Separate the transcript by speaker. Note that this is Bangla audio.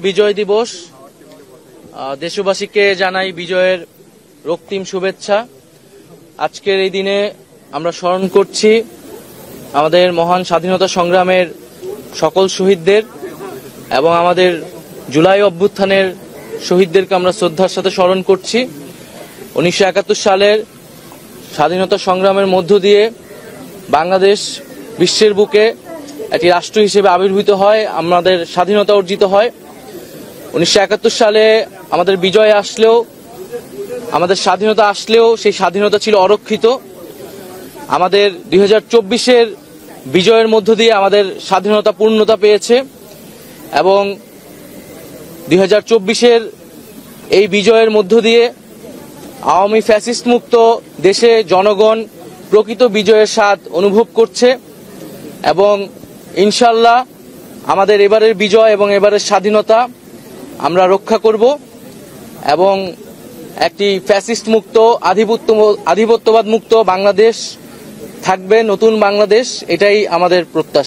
Speaker 1: বিজয় দিবস। দেশবাসীকে জানাই বিজয়ের রক্তিম শুভেচ্ছা। আজকের এই দিনে আমরা স্মরণ করছি আমাদের মহান স্বাধীনতা সংগ্রামের সকল শহীদদের এবং আমাদের জুলাই অভ্যুত্থানের শহীদদেরকে আমরা শ্রদ্ধার সাথে স্মরণ করছি। 1971 সালের স্বাধীনতা সংগ্রামের মধ্য দিয়ে বাংলাদেশ বিশ্বের বুকে একটি রাষ্ট্র হিসেবে আবির্ভূত হয়, আমাদের স্বাধীনতা অর্জিত হয়। 1971 সালে আমাদের বিজয় আসলেও, আমাদের স্বাধীনতা আসলেও সেই স্বাধীনতা ছিল অরক্ষিত। আমাদের 2024-এর বিজয়ের মধ্য দিয়ে আমাদের স্বাধীনতা পূর্ণতা পেয়েছে এবং 2024-এর এই বিজয়ের মধ্য দিয়ে আওয়ামী ফ্যাসিস্ট মুক্ত দেশে জনগণ প্রকৃত বিজয়ের স্বাদ অনুভব করছে এবং ইনশাল্লাহ আমাদের এবারের বিজয় এবং এবারের স্বাধীনতা আমরা রক্ষা করব এবং একটি ফ্যাসিস্ট মুক্ত আধিপত্যবাদ মুক্ত বাংলাদেশ থাকবে, নতুন বাংলাদেশ। এটাই আমাদের প্রত্যাশা।